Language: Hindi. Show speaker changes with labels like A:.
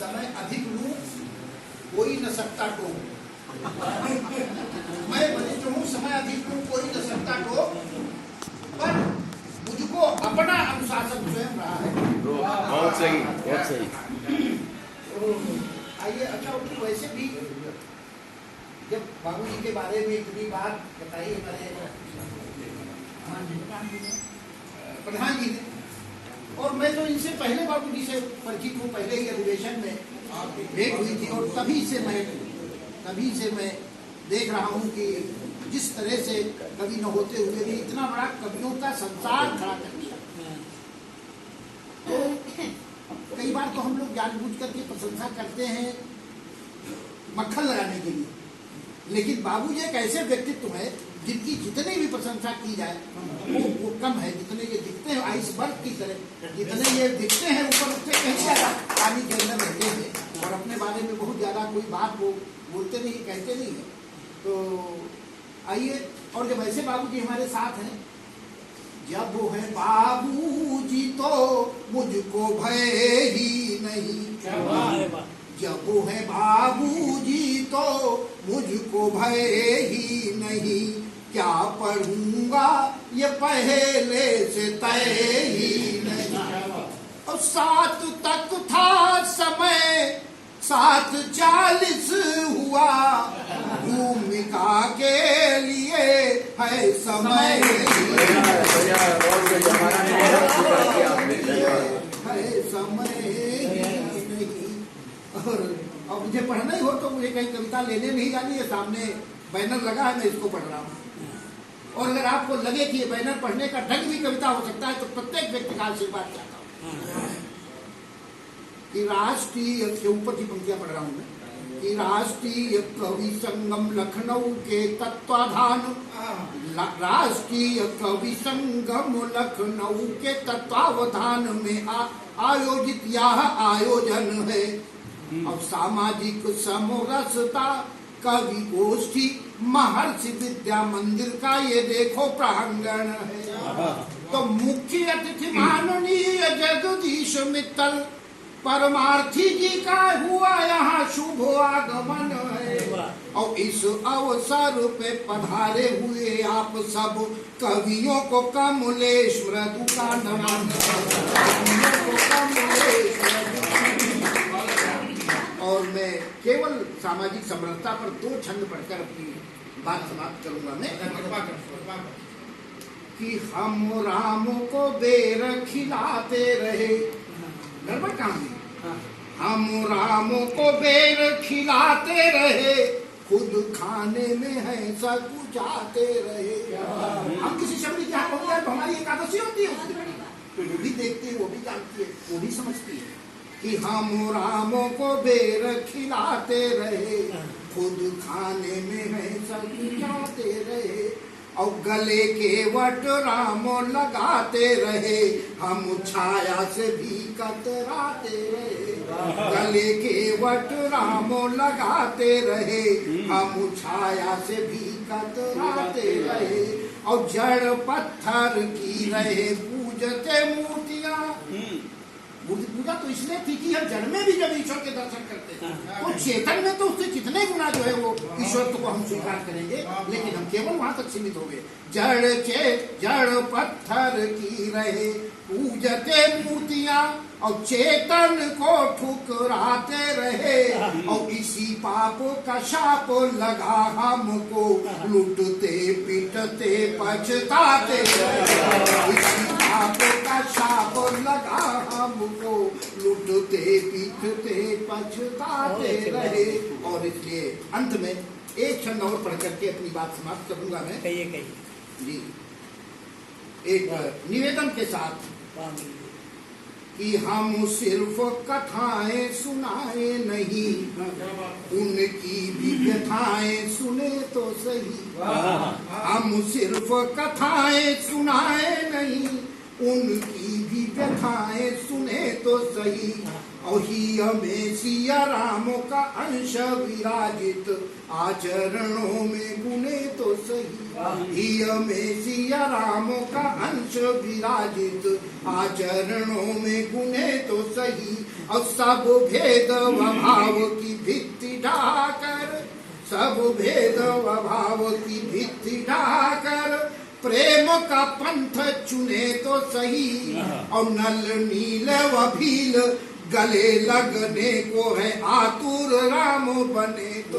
A: समय अधिक लूं कोई न सकता टोक, मैं बलिष्ठ हूँ, समय अधिक लूं कोई न सकता टोक, पर मुझको अपना अनुशासन स्वयं रहा है।
B: बहुत सही, बहुत सही।
A: आइए, अच्छा वैसे भी जब बाबूजी के बारे में इतनी बात बताई हमारे प्रधान जी ने, और मैं तो इनसे पहले बाबूजी से परिचित हूँ, पहले ही अधिवेशन में भेंट हुई थी, और तभी से मैं देख रहा हूँ कि जिस तरह से कवि न होते हुए भी इतना बड़ा कवियों का संसार खड़ा कर दिया। तो कई बार तो हम लोग जानबूझ करके प्रशंसा करते हैं मक्खन लगाने के लिए, लेकिन बाबूजी एक ऐसे व्यक्तित्व है जिनकी जितनी भी प्रशंसा की जाए वो कम है। जितने ये दिखते हैं आइसबर्ग की तरह, जितने ये दिखते हैं ऊपर उठते कहीं ज्यादा पानी के अंदर रहते हैं, और अपने बारे में बहुत ज्यादा कोई बात वो बोलते नहीं, कहते नहीं है। तो आइए, और जब ऐसे बाबूजी हमारे साथ हैं, जब वो है बाबूजी तो मुझको भय ही नहीं, जब वो है बाबूजी तो मुझको भय ही नहीं, क्या पढ़ूंगा ये पहले से तय ही नहीं। और 7 तक था समय, 7:40 हुआ, भूमिका के लिए है समय, है समय नहीं। और मुझे पढ़ना ही हो तो मुझे कहीं कविता लेने नहीं जानी है, सामने बैनर लगा है, मैं इसको पढ़ रहा हूँ। और अगर आपको लगे कि ये बैनर पढ़ने का ढंग भी कविता हो सकता है, तो प्रत्येक व्यक्ति का आशीर्वाद चाहता हूँ कि राष्ट्रीय के ऊपर की पंक्तियां पढ़ रहा हूँ मैं, कि राष्ट्रीय कवि संगम लखनऊ के तत्वाधान, राष्ट्रीय कवि संगम लखनऊ के तत्वावधान में आयोजित यह आयोजन है। अब सामाजिक समरसता कवि गोष्ठी महर्षि विद्या मंदिर का ये देखो प्रांगण है। तो मुख्य अतिथि माननीय जगदीश मित्तल परमार्थी जी का हुआ यहाँ शुभ आगमन है। और इस अवसर पे पधारे हुए आप सब कवियों को कमलेश मृदु का नमन। और मैं केवल सामाजिक समरसता पर 2 छंद पढ़कर अपनी बात समाप्त करूंगा मैं, कि हम राम को बेर खिलाते रहे, गड़बड़ कहानी, हम राम को बेर खिलाते रहे, खुद खाने में है सकुचाते रहे। हम किसी शब्द की यहाँ पहुंच जाए तो हमारी एकादशी होती है, तो वो भी देखती है, वो भी जानती है, वो भी समझती है कि हम राम को बेर खिलाते रहे, खुद खाने में है सकुचाते रहे। और गले के वट राम लगाते रहे, हम छाया से भी कतराते रहे। गले के वट राम लगाते रहे, हम छाया से भी कतराते रहे। और जड़ पत्थर की रहे पूजते मूर्तियां, पूजा तो इसलिए थी कि हम जड़ में भी जब ईश्वर के दर्शन करते हैं, तो चेतन में तो उससे कितने गुना जो है वो ईश्वर को हम स्वीकार करेंगे, लेकिन हम केवल वहां तक सीमित हो गए। जड़ पत्थर की रहे पूजते मूर्तियां, और चेतन को ठुकराते रहे। और इसी पाप का शाप लगा हमको, लुटते पिटते पछताते रहे। इसी पाप का शाप लगा हमको, लुटते पिटते पछताते रहे। और इसलिए अंत में एक छंद और पढ़ करके अपनी बात समाप्त करूंगा मैं।
C: कहिए
A: जी, एक निवेदन के साथ कि हम सिर्फ कथाएं सुनाए नहीं, उनकी भी व्यथाएं सुने तो सही। हम सिर्फ कथाएं सुनाए नहीं, उनकी भी व्यथाएं सुने तो सही। और ही हमें सिया राम का अंश विराजित आचरणों में गुने तो सही। ही हमें सिया राम का अंश विराजित आचरणों में गुने तो सही। और सब भेद व भाव की भित्ति ढाकर, सब भेद व भाव की भित्ति ढाकर प्रेम का पंथ चुने तो सही। और नल नील व भील गले लगने को है आतुर राम बने तो